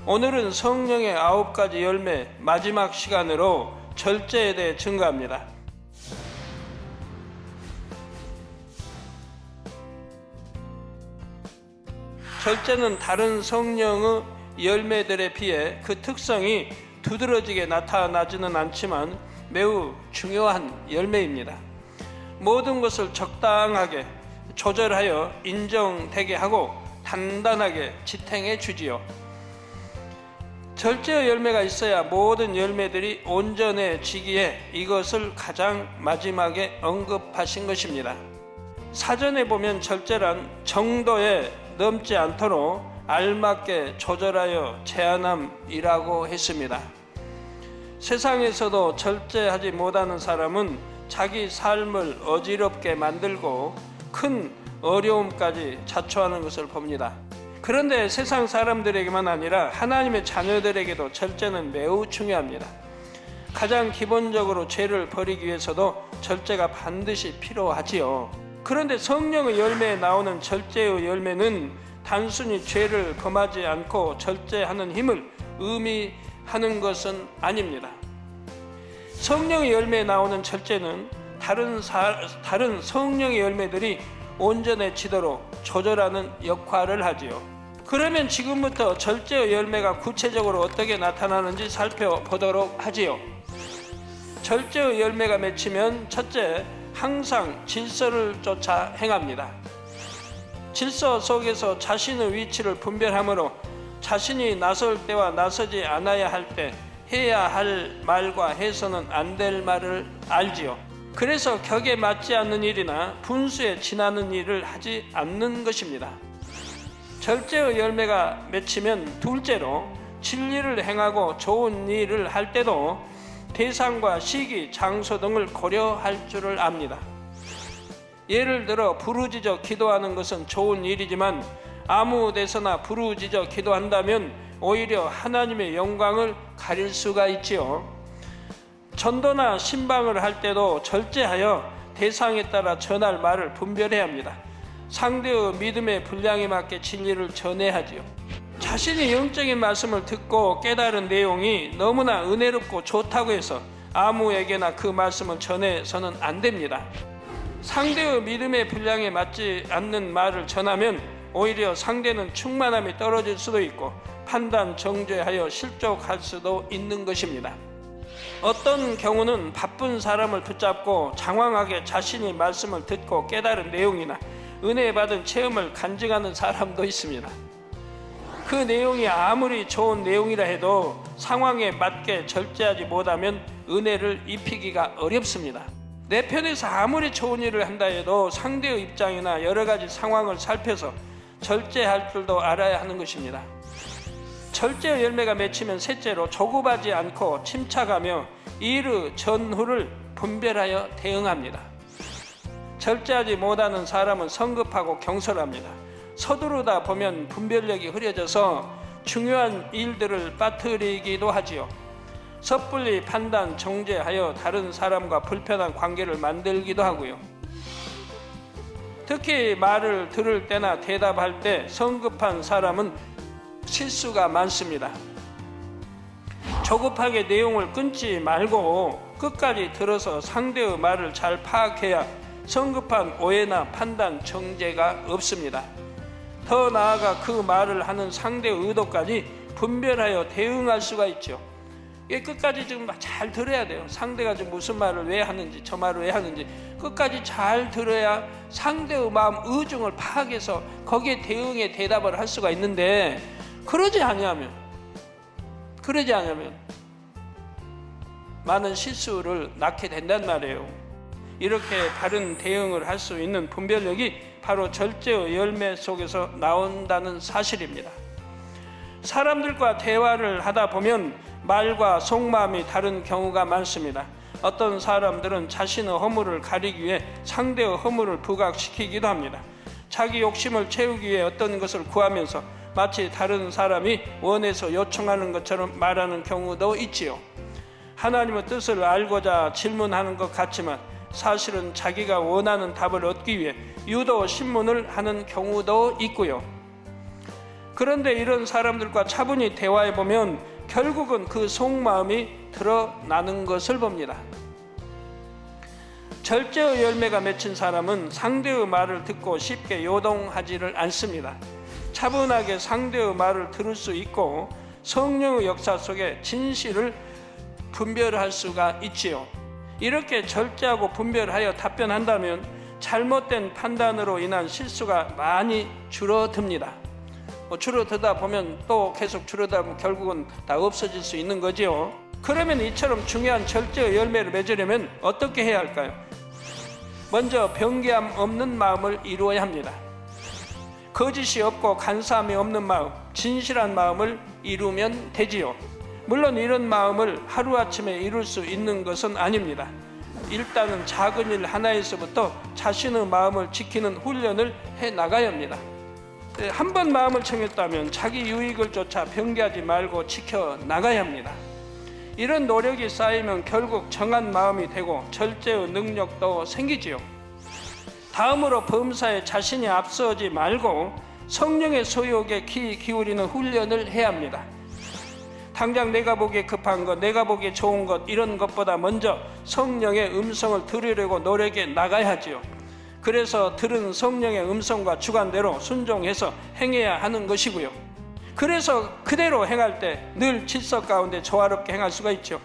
오늘은 성령의 9가지 열매 마지막 시간으로 절제에 대해 증거합니다. 절제는 다른 성령의 열매들에 비해 그 특성이 두드러지게 나타나지는 않지만 매우 중요한 열매입니다. 모든 것을 적당하게 조절하여 인정되게 하고 단단하게 지탱해 주지요. 절제의 열매가 있어야 모든 열매들이 온전해지기에 이것을 가장 마지막에 언급하신 것입니다. 사전에 보면 절제란 정도에 넘지 않도록 알맞게 조절하여 제한함이라고 했습니다. 세상에서도 절제하지 못하는 사람은 자기 삶을 어지럽게 만들고 큰 어려움까지 자초하는 것을 봅니다. 그런데 세상 사람들에게만 아니라 하나님의 자녀들에게도 절제는 매우 중요합니다. 가장 기본적으로 죄를 버리기 위해서도 절제가 반드시 필요하지요. 그런데 성령의 열매에 나오는 절제의 열매는 단순히 죄를 범하지 않고 절제하는 힘을 의미하는 것은 아닙니다. 성령의 열매에 나오는 절제는 다른 성령의 열매들이 온전해지도록 조절하는 역할을 하지요. 그러면 지금부터 절제의 열매가 구체적으로 어떻게 나타나는지 살펴보도록 하지요. 절제의 열매가 맺히면 첫째, 항상 질서를 쫓아 행합니다. 질서 속에서 자신의 위치를 분별하므로 자신이 나설 때와 나서지 않아야 할 때 해야 할 말과 해서는 안 될 말을 알지요. 그래서 격에 맞지 않는 일이나 분수에 지나는 일을 하지 않는 것입니다. 절제의 열매가 맺히면 둘째로 진리를 행하고 좋은 일을 할 때도 대상과 시기, 장소 등을 고려할 줄을 압니다. 예를 들어 부르짖어 기도하는 것은 좋은 일이지만 아무 데서나 부르짖어 기도한다면 오히려 하나님의 영광을 가릴 수가 있지요. 전도나 신방을 할 때도 절제하여 대상에 따라 전할 말을 분별해야 합니다. 상대의 믿음의 분량에 맞게 진리를 전해야 하지요. 자신이 영적인 말씀을 듣고 깨달은 내용이 너무나 은혜롭고 좋다고 해서 아무에게나 그 말씀을 전해서는 안 됩니다. 상대의 믿음의 분량에 맞지 않는 말을 전하면 오히려 상대는 충만함이 떨어질 수도 있고 판단 정죄하여 실족할 수도 있는 것입니다. 어떤 경우는 바쁜 사람을 붙잡고 장황하게 자신이 말씀을 듣고 깨달은 내용이나 은혜 받은 체험을 간증하는 사람도 있습니다. 그 내용이 아무리 좋은 내용이라 해도 상황에 맞게 절제하지 못하면 은혜를 입히기가 어렵습니다. 내 편에서 아무리 좋은 일을 한다 해도 상대의 입장이나 여러 가지 상황을 살펴서 절제할 줄도 알아야 하는 것입니다. 절제의 열매가 맺히면 셋째로 조급하지 않고 침착하며 이르 전후를 분별하여 대응합니다. 절제하지 못하는 사람은 성급하고 경솔합니다. 서두르다 보면 분별력이 흐려져서 중요한 일들을 빠뜨리기도 하지요. 섣불리 판단, 정죄하여 다른 사람과 불편한 관계를 만들기도 하고요. 특히 말을 들을 때나 대답할 때 성급한 사람은 실수가 많습니다. 조급하게 내용을 끊지 말고 끝까지 들어서 상대의 말을 잘 파악해야 성급한 오해나 판단, 정죄가 없습니다. 더 나아가 그 말을 하는 상대의 의도까지 분별하여 대응할 수가 있죠. 끝까지 좀 잘 들어야 돼요. 상대가 지금 무슨 말을 왜 하는지, 저 말을 왜 하는지 끝까지 잘 들어야 상대의 마음, 의중을 파악해서 거기에 대응에 대답을 할 수가 있는데 그러지 않으면 많은 실수를 낳게 된단 말이에요. 이렇게 바른 대응을 할 수 있는 분별력이 바로 절제의 열매 속에서 나온다는 사실입니다. 사람들과 대화를 하다 보면 말과 속마음이 다른 경우가 많습니다. 어떤 사람들은 자신의 허물을 가리기 위해 상대의 허물을 부각시키기도 합니다. 자기 욕심을 채우기 위해 어떤 것을 구하면서 마치 다른 사람이 원해서 요청하는 것처럼 말하는 경우도 있지요. 하나님의 뜻을 알고자 질문하는 것 같지만 사실은 자기가 원하는 답을 얻기 위해 유도 신문을 하는 경우도 있고요. 그런데 이런 사람들과 차분히 대화해 보면 결국은 그 속마음이 드러나는 것을 봅니다. 절제의 열매가 맺힌 사람은 상대의 말을 듣고 쉽게 요동하지를 않습니다. 차분하게 상대의 말을 들을 수 있고 성령의 역사 속에 진실을 분별할 수가 있지요. 이렇게 절제하고 분별하여 답변한다면 잘못된 판단으로 인한 실수가 많이 줄어듭니다. 줄어들다 보면 또 계속 줄어들다 보면 결국은 다 없어질 수 있는 거지요. 그러면 이처럼 중요한 절제의 열매를 맺으려면 어떻게 해야 할까요? 먼저 변개함 없는 마음을 이루어야 합니다. 거짓이 없고 간사함이 없는 마음, 진실한 마음을 이루면 되지요. 물론 이런 마음을 하루아침에 이룰 수 있는 것은 아닙니다. 일단은 작은 일 하나에서부터 자신의 마음을 지키는 훈련을 해나가야 합니다. 한 번 마음을 정했다면 자기 유익을 쫓아 변개하지 말고 지켜나가야 합니다. 이런 노력이 쌓이면 결국 정한 마음이 되고 절제의 능력도 생기지요. 다음으로 범사에 자신이 앞서지 말고 성령의 소욕에 귀 기울이는 훈련을 해야 합니다. 당장 내가 보기에 급한 것, 내가 보기에 좋은 것 이런 것보다 먼저 성령의 음성을 들으려고 노력해 나가야 하지요. 그래서 들은 성령의 음성과 주관대로 순종해서 행해야 하는 것이고요. 그래서 그대로 행할 때 늘 질서 가운데 조화롭게 행할 수가 있죠.